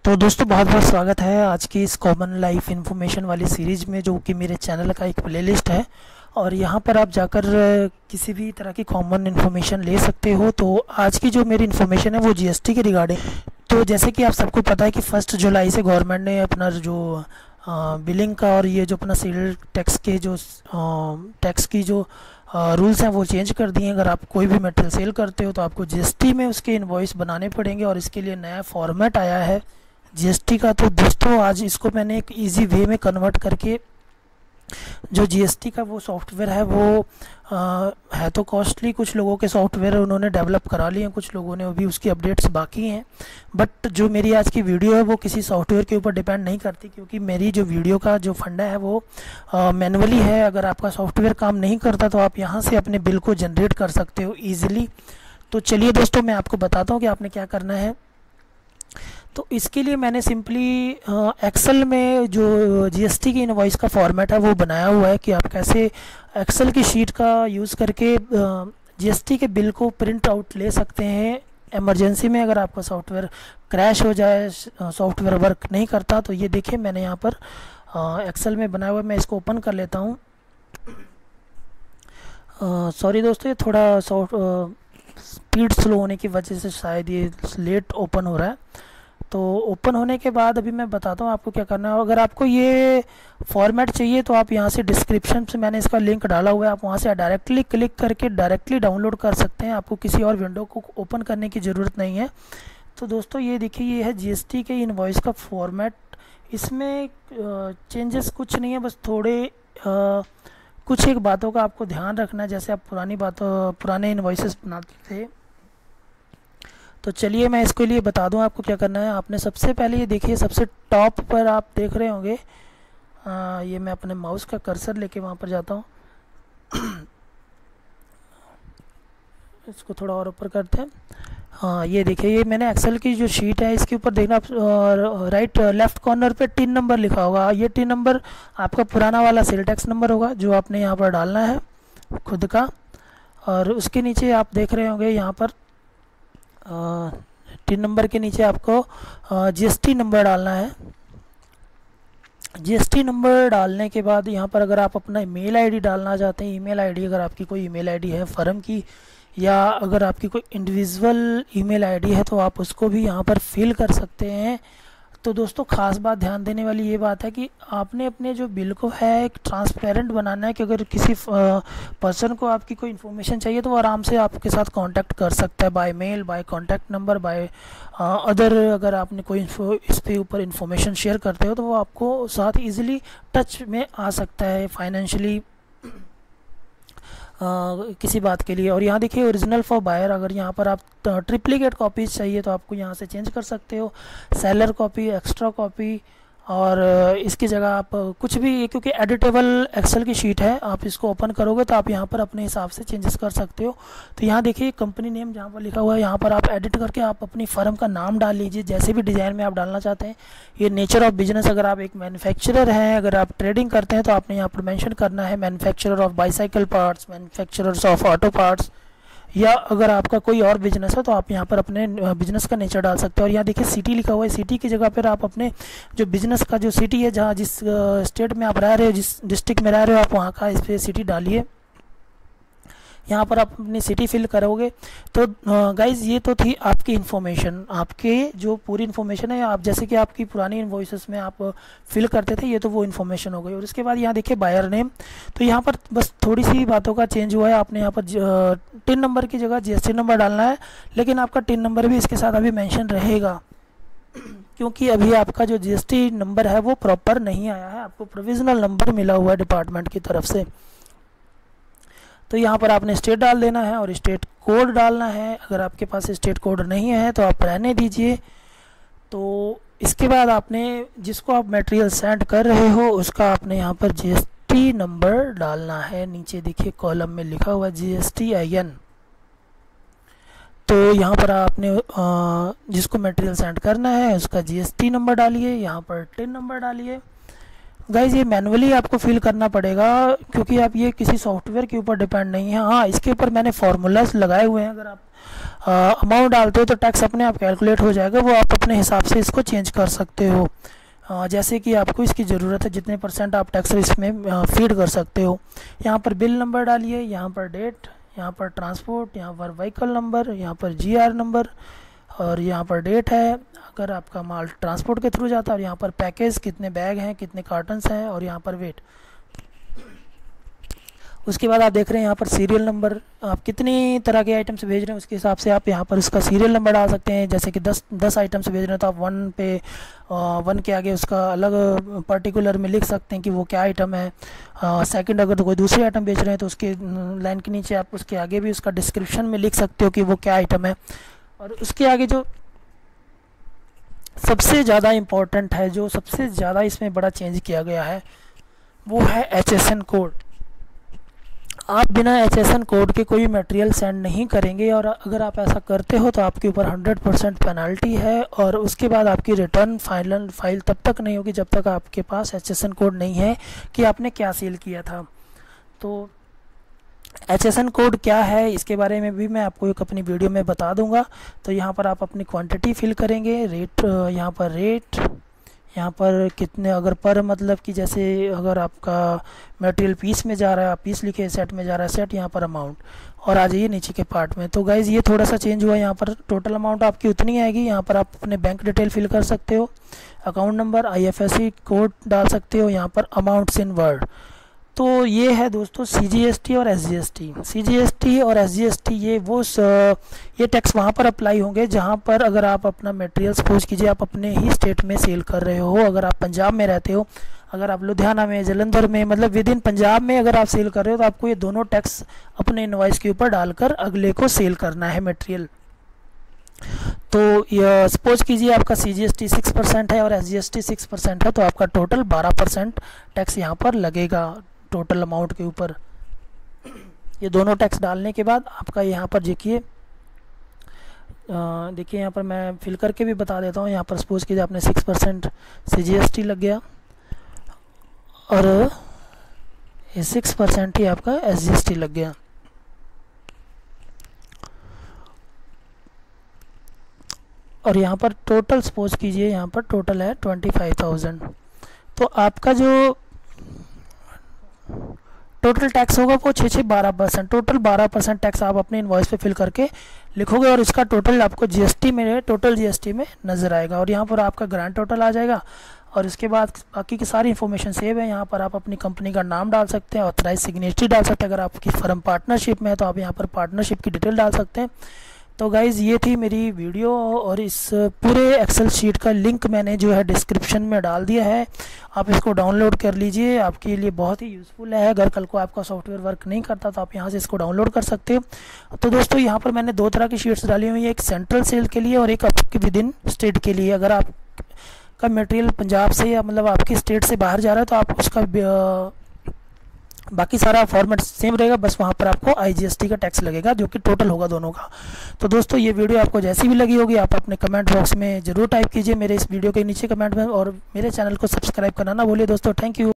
तो दोस्तों बहुत बहुत स्वागत है आज की इस कॉमन लाइफ इन्फॉर्मेशन वाली सीरीज़ में, जो कि मेरे चैनल का एक प्लेलिस्ट है। और यहाँ पर आप जाकर किसी भी तरह की कॉमन इन्फॉर्मेशन ले सकते हो। तो आज की जो मेरी इन्फॉर्मेशन है वो जीएसटी के रिगार्डिंग। तो जैसे कि आप सबको पता है कि 1 जुलाई से गवर्नमेंट ने अपना जो बिलिंग का और ये जो अपना सेल टैक्स के जो टैक्स की जो रूल्स हैं वो चेंज कर दिए हैं। अगर आप कोई भी मटेरियल सेल करते हो तो आपको जीएसटी में उसके इनवॉइस बनाने पड़ेंगे, और इसके लिए नया फॉर्मेट आया है जीएसटी का। तो दोस्तों आज इसको मैंने एक इजी वे में कन्वर्ट करके, जो जीएसटी का वो सॉफ्टवेयर है वो है तो कॉस्टली, कुछ लोगों के सॉफ्टवेयर उन्होंने डेवलप करा लिए हैं, कुछ लोगों ने अभी उसकी अपडेट्स बाकी हैं। बट जो मेरी आज की वीडियो है वो किसी सॉफ्टवेयर के ऊपर डिपेंड नहीं करती, क्योंकि मेरी जो वीडियो का जो फंडा है वो मैनुअली है। अगर आपका सॉफ्टवेयर काम नहीं करता तो आप यहाँ से अपने बिल को जनरेट कर सकते हो ईजिली। तो चलिए दोस्तों मैं आपको बताता हूँ कि आपने क्या करना है। तो इसके लिए मैंने सिंपली एक्सेल में जो जीएसटी की इनवॉइस का फॉर्मेट है वो बनाया हुआ है कि आप कैसे एक्सेल की शीट का यूज़ करके जीएसटी के बिल को प्रिंट आउट ले सकते हैं इमरजेंसी में। अगर आपका सॉफ्टवेयर क्रैश हो जाए, सॉफ्टवेयर वर्क नहीं करता, तो ये देखिए मैंने यहाँ पर एक्सेल में बनाया हुआ है। मैं इसको ओपन कर लेता हूँ। सॉरी दोस्तों, ये थोड़ा स्पीड स्लो होने की वजह से शायद ये लेट ओपन हो रहा है। तो ओपन होने के बाद अभी मैं बताता हूँ आपको क्या करना है। अगर आपको ये फॉर्मेट चाहिए तो आप यहाँ से डिस्क्रिप्शन से मैंने इसका लिंक डाला हुआ है, आप वहाँ से डायरेक्टली क्लिक करके डायरेक्टली डाउनलोड कर सकते हैं। आपको किसी और विंडो को ओपन करने की ज़रूरत नहीं है। तो दोस्तों ये देखिए, ये है जीएसटी के इनवॉइस का फॉर्मेट। इसमें चेंजेस कुछ नहीं है, बस थोड़े कुछ एक बातों का आपको ध्यान रखना है, जैसे आप पुराने इनवॉइसेस बनाते थे। तो चलिए मैं इसके लिए बता दूं आपको क्या करना है। आपने सबसे पहले ये देखिए, सबसे टॉप पर आप देख रहे होंगे, ये मैं अपने माउस का कर्सर लेके वहाँ पर जाता हूँ। इसको थोड़ा और ऊपर करते हैं। हाँ ये देखिए, ये मैंने एक्सेल की जो शीट है इसके ऊपर देखना, राइट लेफ्ट कॉर्नर पे 3 नंबर लिखा होगा। ये 3 नंबर आपका पुराना वाला सेल टैक्स नंबर होगा जो आपने यहाँ पर डालना है खुद का। और उसके नीचे आप देख रहे होंगे यहाँ पर 3 नंबर के नीचे आपको जीएसटी नंबर डालना है। जीएसटी नंबर डालने के बाद यहाँ पर अगर आप अपना ईमेल आईडी डालना चाहते हैं, ईमेल आईडी अगर आपकी कोई ईमेल आईडी है फर्म की, या अगर आपकी कोई इंडिविजुअल ईमेल आईडी है तो आप उसको भी यहाँ पर फिल कर सकते हैं। तो दोस्तों खास बात ध्यान देने वाली ये बात है कि आपने अपने जो बिल को है एक ट्रांसपेरेंट बनाना है, कि अगर किसी पर्सन को आपकी कोई इन्फॉर्मेशन चाहिए तो वो आराम से आपके साथ कांटेक्ट कर सकता है, by mail, by contact number, by other. अगर आपने कोई इस पे ऊपर इन्फॉर्मेशन शेयर करते हो तो वो आपको साथ इजीली टच में आ सकता है फाइनेंशियली किसी बात के लिए। और यहाँ देखिए ओरिजिनल फॉर बायर, अगर यहाँ पर आप ट्रिप्लिकेट कॉपीज चाहिए तो आपको यहाँ से चेंज कर सकते हो, सेलर कॉपी, एक्स्ट्रा कॉपी, और इसकी जगह आप कुछ भी, क्योंकि एडिटेबल एक्सेल की शीट है, आप इसको ओपन करोगे तो आप यहाँ पर अपने हिसाब से चेंजेस कर सकते हो। तो यहाँ देखिए कंपनी नेम जहाँ पर लिखा हुआ है, यहाँ पर आप एडिट करके आप अपनी फर्म का नाम डाल लीजिए जैसे भी डिज़ाइन में आप डालना चाहते हैं। ये नेचर ऑफ बिजनेस, अगर आप एक मैन्युफैक्चरर हैं, अगर आप ट्रेडिंग करते हैं तो आपने यहाँ पर मेंशन करना है manufacturer of bicycle parts, manufacturers of auto parts, या अगर आपका कोई और बिजनेस है तो आप यहाँ पर अपने बिजनेस का नेचर डाल सकते हो। और यहाँ देखिए सिटी लिखा हुआ है, सिटी की जगह पर आप अपने जो बिजनेस का जो सिटी है, जहाँ जिस स्टेट में आप रह रहे हो, जिस डिस्ट्रिक्ट में रह रहे हो, आप वहाँ का इस पर सिटी डालिए। यहाँ पर आप अपनी सिटी फिल करोगे। तो गाइज़ ये तो थी आपकी इन्फॉर्मेशन, आपके जो पूरी इन्फॉर्मेशन है, आप जैसे कि आपकी पुरानी इन्वॉइसेस में आप फिल करते थे, ये तो वो इन्फॉर्मेशन हो गई। और इसके बाद यहाँ देखिए बायर नेम, तो यहाँ पर बस थोड़ी सी बातों का चेंज हुआ है। आपने यहाँ पर टिन नंबर की जगह जीएसटी नंबर डालना है, लेकिन आपका टिन नंबर भी इसके साथ अभी मेंशन रहेगा, क्योंकि अभी आपका जो जीएसटी नंबर है वो प्रॉपर नहीं आया है, आपको प्रोविजनल नंबर मिला हुआ है डिपार्टमेंट की तरफ से। तो यहाँ पर आपने स्टेट डाल देना है और स्टेट कोड डालना है। अगर आपके पास स्टेट कोड नहीं है तो आप रहने दीजिए। तो इसके बाद आपने जिसको आप मटेरियल सेंड कर रहे हो उसका आपने यहाँ पर जीएसटी नंबर डालना है। नीचे देखिए कॉलम में लिखा हुआ GSTIN। तो यहाँ पर आपने जिसको मटेरियल सेंड करना है उसका जीएसटी नंबर डालिए, यहाँ पर टिन नंबर डालिए। गाइज़ ये मैनुअली आपको फिल करना पड़ेगा, क्योंकि आप ये किसी सॉफ्टवेयर के ऊपर डिपेंड नहीं है। हाँ इसके ऊपर मैंने फार्मूलाज लगाए हुए हैं, अगर आप अमाउंट डालते हो तो टैक्स अपने आप कैलकुलेट हो जाएगा, वो आप अपने हिसाब से इसको चेंज कर सकते हो जैसे कि आपको इसकी ज़रूरत है, जितने % आप टैक्स इसमें फीड कर सकते हो। यहाँ पर बिल नंबर डालिए, यहाँ पर डेट, यहाँ पर ट्रांसपोर्ट, यहाँ पर व्हीकल नंबर, यहाँ पर GR नंबर और यहाँ पर डेट है अगर आपका माल ट्रांसपोर्ट के थ्रू जाता है, और यहाँ पर पैकेज कितने बैग हैं, कितने कार्टन्स हैं, और यहाँ पर वेट। उसके बाद आप देख रहे हैं यहाँ पर सीरियल नंबर, आप कितनी तरह के आइटम्स भेज रहे हैं उसके हिसाब से आप यहाँ पर उसका सीरियल नंबर डाल सकते हैं। जैसे कि 10 आइटम्स भेज रहे हैं तो आप 1 पे 1 के आगे उसका अलग पर्टिकुलर में लिख सकते हैं कि वो क्या आइटम है। सेकंड, अगर तो कोई दूसरी आइटम बेच रहे हैं तो उसके लाइन के नीचे आप उसके आगे भी उसका डिस्क्रिप्शन में लिख सकते हो कि वो क्या आइटम है। और उसके आगे जो सबसे ज़्यादा इम्पोर्टेंट है, जो सबसे ज़्यादा इसमें बड़ा चेंज किया गया है, वो है HSN कोड। आप बिना HSN कोड के कोई मटेरियल सेंड नहीं करेंगे, और अगर आप ऐसा करते हो तो आपके ऊपर 100% पेनल्टी है, और उसके बाद आपकी रिटर्न फाइल तब तक नहीं होगी जब तक आपके पास HSN कोड नहीं है कि आपने क्या सेल किया था। तो HSN कोड क्या है इसके बारे में भी मैं आपको एक अपनी वीडियो में बता दूंगा। तो यहाँ पर आप अपनी क्वांटिटी फिल करेंगे, रेट, यहाँ पर रेट, यहाँ पर कितने, अगर पर मतलब कि जैसे अगर आपका मटेरियल पीस में जा रहा है आप पीस लिखे, सेट में जा रहा है सेट, यहाँ पर अमाउंट, और आ जाइए नीचे के पार्ट में। तो गाइज़ ये थोड़ा सा चेंज हुआ, यहाँ पर टोटल अमाउंट आपकी उतनी आएगी। यहाँ पर आप अपने बैंक डिटेल फिल कर सकते हो, अकाउंट नंबर, IFSC कोड डाल सकते हो, यहाँ पर अमाउंट्स इन वर्ड। तो ये है दोस्तों CGST और SGST। CGST और SGST ये टैक्स वहाँ पर अप्लाई होंगे जहाँ पर अगर आप अपना मटेरियल सपोज कीजिए आप अपने ही स्टेट में सेल कर रहे हो। अगर आप पंजाब में रहते हो, अगर आप लुधियाना में, जलंधर में, मतलब विद इन पंजाब में अगर आप सेल कर रहे हो तो आपको ये दोनों टैक्स अपने इनवॉइस के ऊपर डालकर अगले को सेल करना है मटेरियल। तो ये सपोज कीजिए आपका CGST 6% है और SGST 6% है, तो आपका टोटल 12% टैक्स यहाँ पर लगेगा टोटल अमाउंट के ऊपर। ये दोनों टैक्स डालने के बाद आपका यहाँ पर देखिए यहाँ पर मैं फिल करके भी बता देता हूँ। यहाँ पर सपोज कीजिए आपने 6% CGST लग गया और ये 6% ही आपका SGST लग गया। और यहाँ पर टोटल सपोज कीजिए यहाँ पर टोटल है 25,000। तो आपका जो टोटल टैक्स होगा वो 12%, टोटल 12% टैक्स आप अपने इनवॉइस पे फिल करके लिखोगे, और इसका टोटल आपको टोटल GST में नज़र आएगा। और यहाँ पर आपका ग्रांड टोटल आ जाएगा, और इसके बाद बाकी की सारी इन्फॉर्मेशन सेव है। यहाँ पर आप अपनी कंपनी का नाम डाल सकते हैं, ऑथराइज सिग्नेचरी डाल सकते हैं। अगर आपकी फर्म पार्टनरशिप में है तो आप यहाँ पर पार्टनरशिप की डिटेल डाल सकते हैं। तो गाइज़ ये थी मेरी वीडियो, और इस पूरे एक्सेल शीट का लिंक मैंने जो है डिस्क्रिप्शन में डाल दिया है। आप इसको डाउनलोड कर लीजिए, आपके लिए बहुत ही यूज़फुल है। अगर कल को आपका सॉफ्टवेयर वर्क नहीं करता तो आप यहाँ से इसको डाउनलोड कर सकते हो। तो दोस्तों यहाँ पर मैंने 2 तरह की शीट्स डाली हुई है, एक सेंट्रल सेल के लिए और एक आपके विद इन स्टेट के लिए। अगर आप का मटेरियल पंजाब से या मतलब आपकी स्टेट से बाहर जा रहा है तो आप उसका बाकी सारा फॉर्मेट सेम रहेगा, बस वहाँ पर आपको IGST का टैक्स लगेगा जो कि टोटल होगा दोनों का। तो दोस्तों ये वीडियो आपको जैसी भी लगी होगी आप अपने कमेंट बॉक्स में ज़रूर टाइप कीजिए मेरे इस वीडियो के नीचे कमेंट में, और मेरे चैनल को सब्सक्राइब करना ना भूलिए दोस्तों। Thank you.